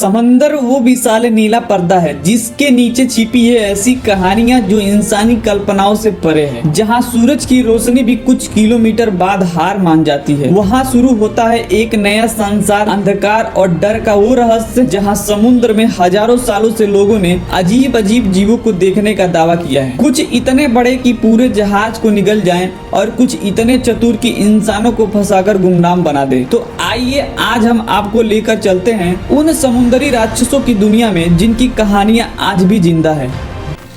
समंदर वो विशाल नीला पर्दा है जिसके नीचे छिपी है ऐसी कहानियां जो इंसानी कल्पनाओं से परे है। जहां सूरज की रोशनी भी कुछ किलोमीटर बाद हार मान जाती है, वहां शुरू होता है एक नया संसार, अंधकार और डर का वो रहस्य जहां समुद्र में हजारों सालों से लोगों ने अजीब अजीब जीवों को देखने का दावा किया है। कुछ इतने बड़े कि पूरे जहाज को निगल जाएं और कुछ इतने चतुर कि इंसानों को फंसाकर गुमनाम बना दे। तो आइए आज हम आपको लेकर चलते हैं उन समुद्री राक्षसों की दुनिया में जिनकी कहानियां आज भी जिंदा है।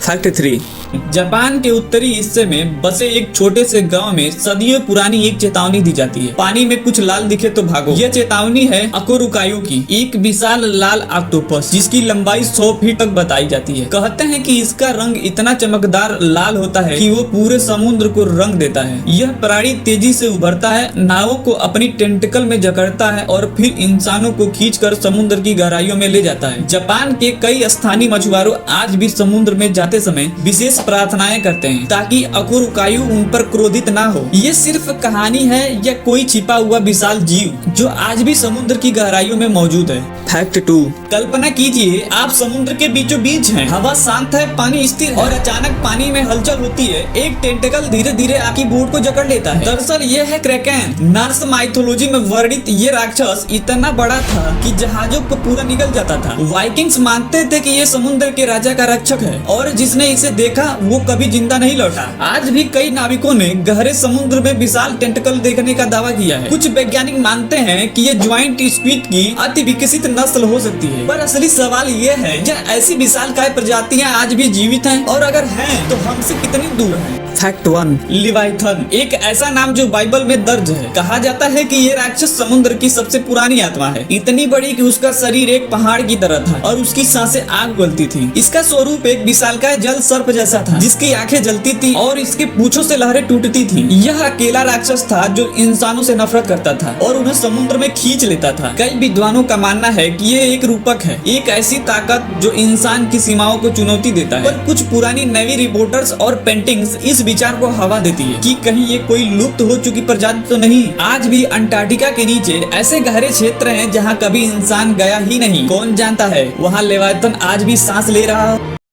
फैक्ट 3। जापान के उत्तरी हिस्से में बसे एक छोटे से गांव में सदियों पुरानी एक चेतावनी दी जाती है, पानी में कुछ लाल दिखे तो भागो। यह चेतावनी है अकोरुकायु की, एक विशाल लाल ऑक्टोपस जिसकी लंबाई 100 फीट तक बताई जाती है। कहते हैं कि इसका रंग इतना चमकदार लाल होता है कि वो पूरे समुद्र को रंग देता है। यह प्राणी तेजी से उभरता है, नावों को अपनी टेंटिकल में जकड़ता है और फिर इंसानों को खींचकर समुद्र की गहराइयों में ले जाता है। जापान के कई स्थानीय मछुआरों आज भी समुद्र में जाते समय विशेष प्रार्थनाएं करते हैं ताकि अकोरुकायु उन पर क्रोधित ना हो। ये सिर्फ कहानी है या कोई छिपा हुआ विशाल जीव जो आज भी समुद्र की गहराइयों में मौजूद है। फैक्ट 2। कल्पना कीजिए आप समुद्र के बीचों बीच हैं, हवा शांत है, पानी स्थिर है और अचानक पानी में हलचल होती है। एक टेंटिकल धीरे धीरे आपकी बोट को जकड़ लेता है। दरअसल ये है क्रैकेन। नॉर्स माइथोलॉजी में वर्णित ये राक्षस इतना बड़ा था कि जहाजों को पूरा निगल जाता था। वाइकिंग्स मानते थे कि ये समुद्र के राजा का रक्षक है और जिसने इसे देखा वो कभी जिंदा नहीं लौटा। आज भी कई नाविकों ने गहरे समुद्र में विशाल टेंटिकल देखने का दावा किया है। कुछ वैज्ञानिक मानते हैं कि ये ज्वाइंट स्क्विड की अति विकसित नस्ल हो सकती है, पर असली सवाल ये है क्या ऐसी विशालकाय प्रजातियां आज भी जीवित हैं और अगर हैं तो हमसे कितनी दूर हैं। फैक्ट 1। लिवाइथन एक ऐसा नाम जो बाइबल में दर्ज है। कहा जाता है कि ये राक्षस समुद्र की सबसे पुरानी आत्मा है, इतनी बड़ी कि उसका शरीर एक पहाड़ की तरह था और उसकी सांसें आग उगलती थी। इसका स्वरूप एक विशालकाय जल सर्प जैसा था जिसकी आंखें जलती थी और इसके पूंछों से लहरें टूटती थी। यह अकेला राक्षस था जो इंसानों से नफरत करता था और उन्हें समुद्र में खींच लेता था। कई विद्वानों का मानना है कि ये एक रूपक है, एक ऐसी ताकत जो इंसान की सीमाओं को चुनौती देता है। पर कुछ पुरानी नेवी रिपोर्टर्स और पेंटिंग्स इस विचार को हवा देती है कि कहीं ये कोई लुप्त हो चुकी प्रजाति तो नहीं। आज भी अंटार्कटिका के नीचे ऐसे गहरे क्षेत्र हैं जहां कभी इंसान गया ही नहीं। कौन जानता है वहां लेवाथन आज भी सांस ले रहा हो।